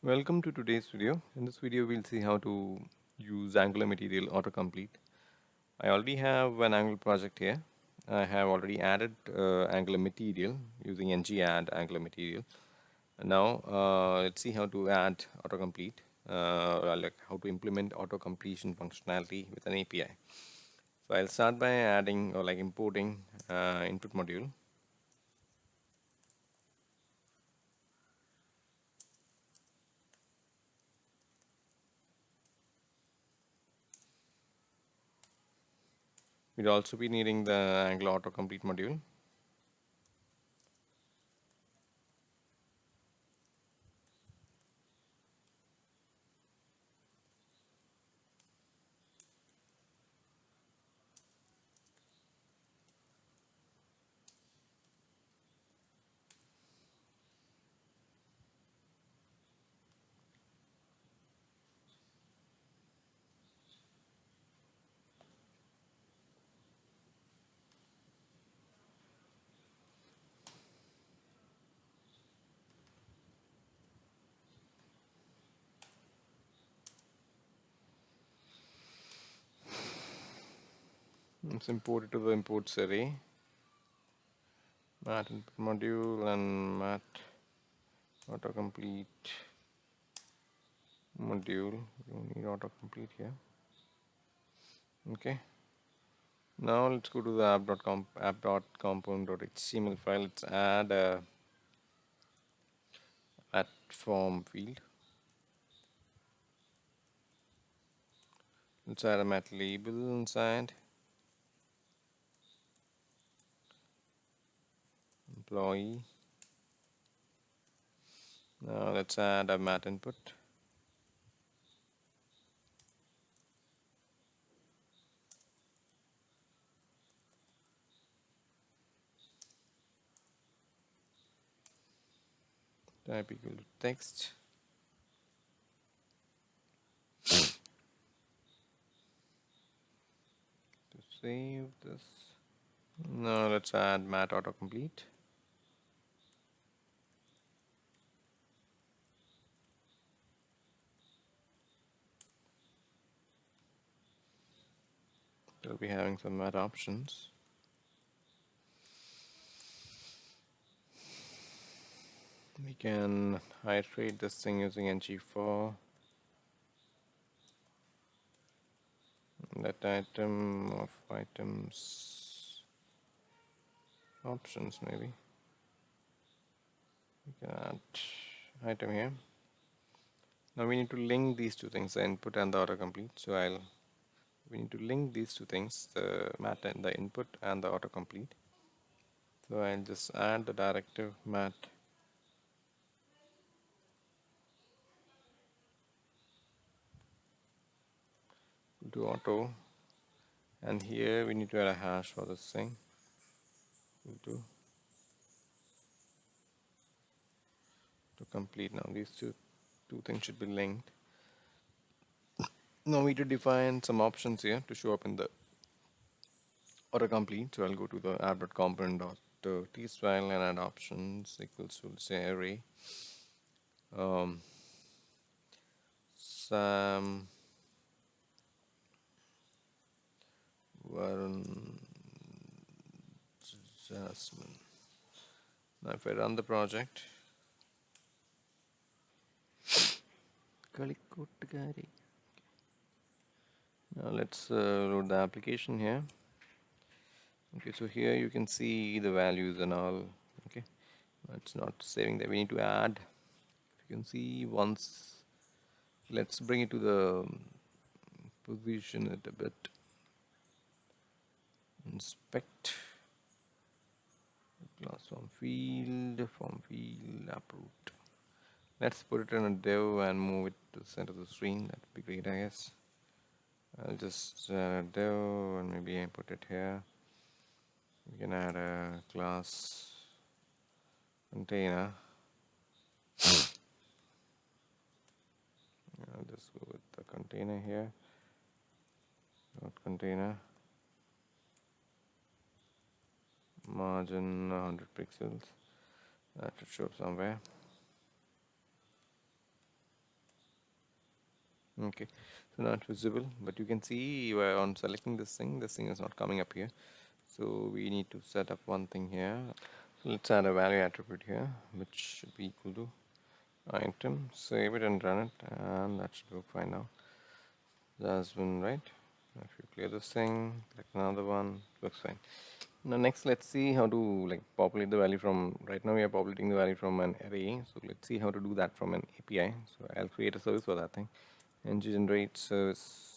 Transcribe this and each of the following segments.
Welcome to today's video. In this video, we'll see how to use Angular material autocomplete. I already have an Angular project here. I have already added Angular material using ng-add Angular material. And now let's see how to add autocomplete, like how to implement auto-completion functionality with an API. So I'll start by adding or like importing input module. We'll also be needing the Angular autocomplete module. Let's import it to the imports array. Mat input module and mat autocomplete module. We don't need autocomplete here. Okay. Now let's go to the app.component.html file. Let's add a at form field. Let's add a mat label inside. Employee. Now let's add a mat input. Type equal to text. To save this. Now let's add mat autocomplete. We'll be having some mat options. We can iterate this thing using ng-for. That item of items options maybe. We can add item here. Now we need to link these two things, the input and the autocomplete. So we need to link these two things, the mat and the input and the autocomplete. So I'll just add the directive mat to auto, and here we need to add a hash for this thing. To complete. Now these two things should be linked. Now we need to define some options here to show up in the autocomplete. So I'll go to the app.component.t file and add options equals to say array. Sam Varun Jasmine. Now if I run the project, now let's load the application here. Okay, so here you can see the values and all. Okay, it's not saving that. We need to add. You can see once. Let's bring it to the position it a bit. Inspect class form field uproot. Let's put it in a div and move it to the center of the screen. That'd be great, I guess. I'll just div and maybe I put it here. We can add a class container. I'll just go with the container here. Dot container. Margin 100 pixels. That should show up somewhere. Okay, so not visible, but you can see on selecting this thing is not coming up here. So we need to set up one thing here. So let's add a value attribute here, which should be equal to item. Save it and run it, and that should work fine now. That's been right. If you clear this thing, click another one, looks fine. Now next, let's see how to like populate the value from. Right now we are populating the value from an array. So let's see how to do that from an API. So I'll create a service for that thing, and generate service.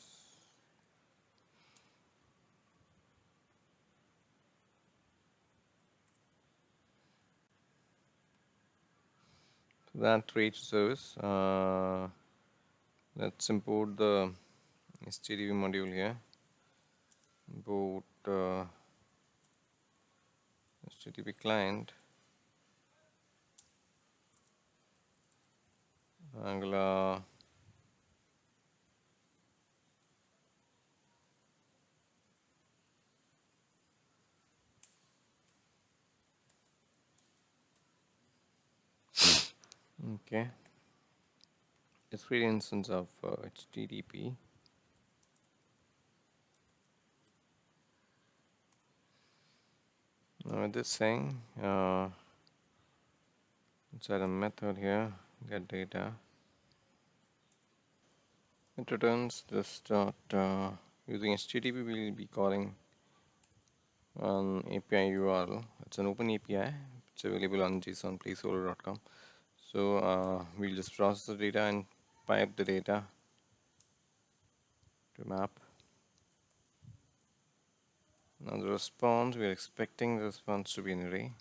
So that creates service. Let's import the HTTP module here. Import HTTP client, Angular. Okay, let's create an instance of HTTP. Now with this thing, let's add a method here, get data. It returns this dot. Using HTTP, we'll be calling an API URL. It's an open API. It's available on jsonplaceholder.com. So we'll just process the data and pipe the data to map. Now the response, we are expecting the response to be an array.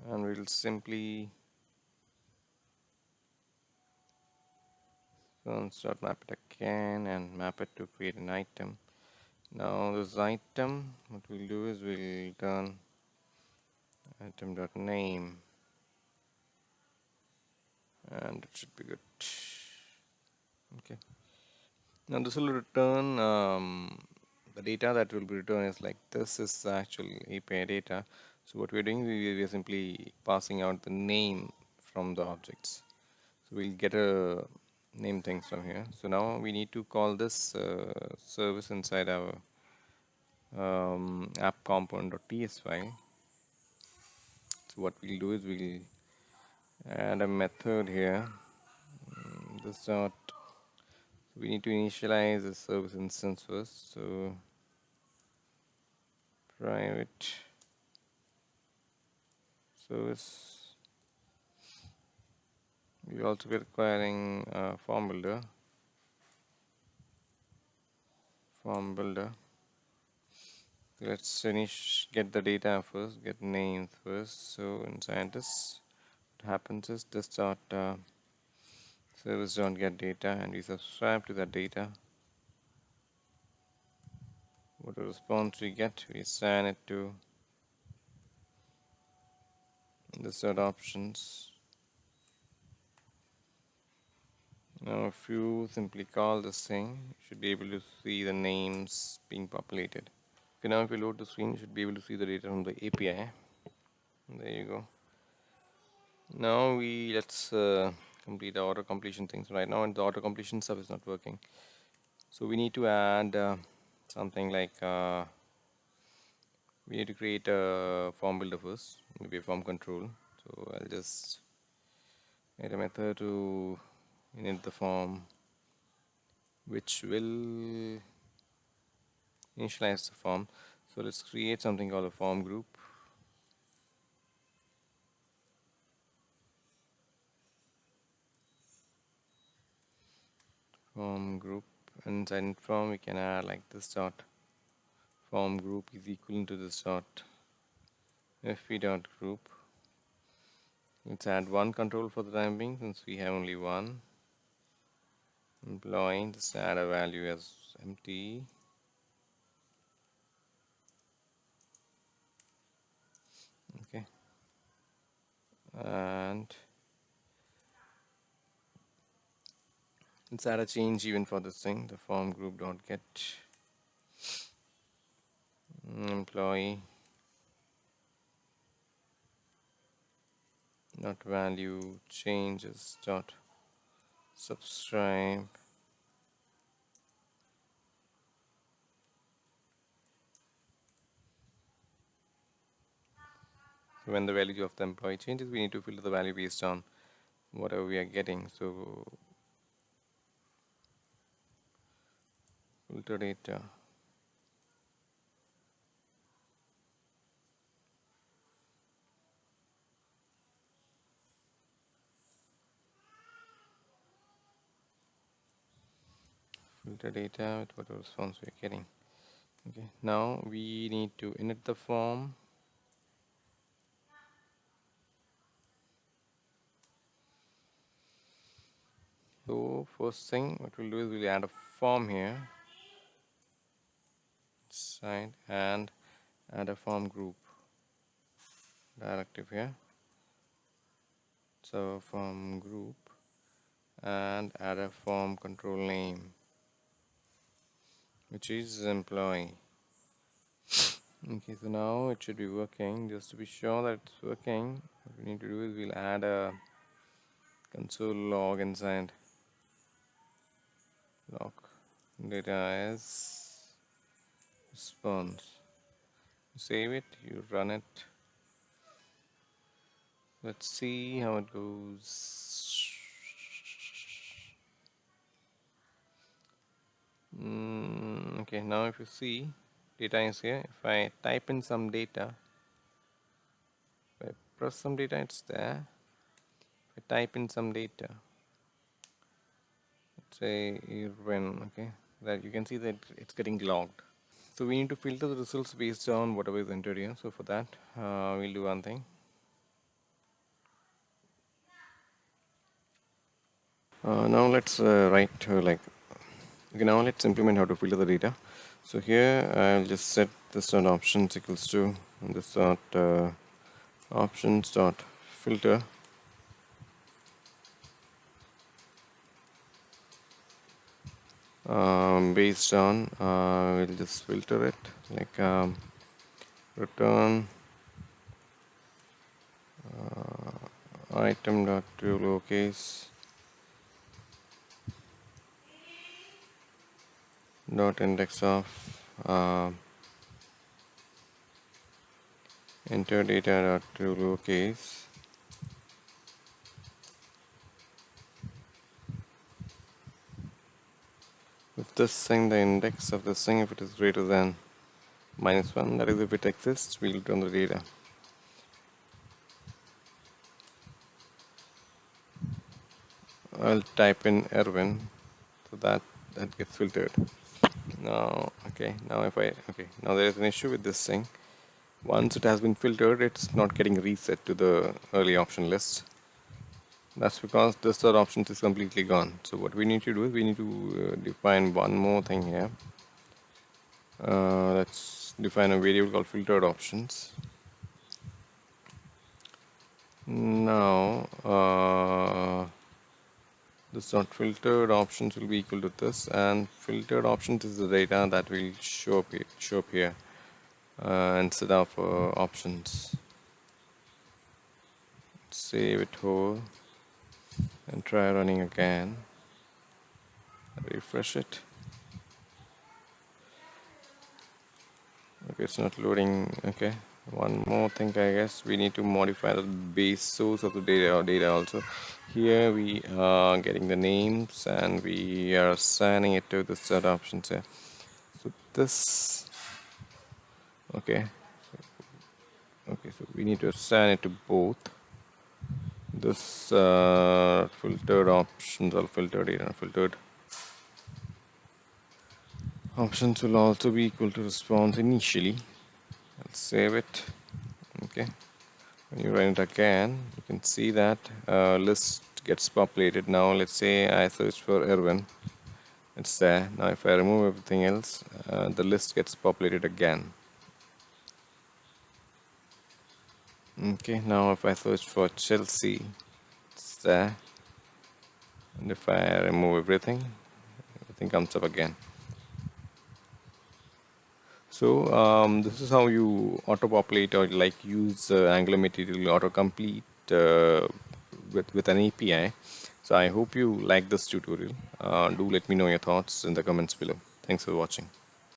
And we'll simply map it again and map it to create an item. Now this item, what we'll do is we'll return item.name, and it should be good. Okay. Now this will return the data that will be returned is like this is the actual API data. So what we're doing, we are simply passing out the name from the objects. So we'll get a name things from here. So now we need to call this service inside our app component.ts file. So what we'll do is we'll add a method here. This dot. So we need to initialize the service instance first. So private service. We also be requiring form builder. Form builder. So let's get the data first, get names first. So inside this, what happens is this dot service don't get data, and we subscribe to that data. What response we get, we assign it to this dot options. Now if you simply call this thing, you should be able to see the names being populated. Okay, now if you load the screen, you should be able to see the data from the API. There you go. Now let's complete the auto completion things right now, and the auto completion stuff is not working. So we need to add something like we need to create a form builder first, maybe a form control. So I'll just add a method to init the form, which will initialize the form. So let's create something called a form group. Form group, and inside form we can add like this dot form group is equal to this dot fp dot group. Let's add one control for the time being since we have only one. Employee, just add a value as empty. Okay. And let's add a change even for this thing, the form group dot get employee not value changes dot subscribe. So when the value of the employee changes, we need to filter the value based on whatever we are getting. So filter data. Filter data with whatever response we are getting. Okay, now we need to init the form. So first thing what we'll do is we'll add a form here side and add a form group directive here. So form group and add a form control name, which is employee. Okay, so now it should be working. Just to be sure that it's working, what we need to do is we'll add a console log inside. Log data as response. You save it, you run it. Let's see how it goes. Okay, now if you see, data is here. If I type in some data, if I press some data, it's there. If I type in some data, let's say when, okay, that you can see that it's getting logged. So we need to filter the results based on whatever is entered here. So for that, we'll do one thing. Now let's write like, okay, now let's implement how to filter the data. So here I'll just set this dot options equals to this dot options dot filter. Based on we'll just filter it like return item dot to lowercase dot index of enter data dot to lowercase with this thing, the index of this thing, if it is greater than -1, that is if it exists, we'll return the data. I'll type in Erwin, so that gets filtered. Now, okay, now now there is an issue with this thing. Once it has been filtered, it's not getting reset to the early option list. That's because this third option is completely gone. So what we need to do is we need to define one more thing here. Let's define a variable called filtered options. Now this dot filtered options will be equal to this, and filtered options is the data that will show up here instead of options. Save it whole and try running again. Refresh it. Okay, it's not loading. Okay, one more thing, I guess we need to modify the base source of the data or data also. Here we are getting the names and we are assigning it to the set options here. So this, okay, so we need to assign it to both. This filtered options or filtered data, filtered options will also be equal to response initially. Let's save it. Okay, when you run it again, you can see that list gets populated. Now let's say I search for Erwin, it's there. Now if I remove everything else, the list gets populated again. Okay, now if I search for Chelsea, it's there, and if I remove everything comes up again. So this is how you auto populate or like use Angular material autocomplete with an API. So I hope you like this tutorial. Do let me know your thoughts in the comments below. Thanks for watching.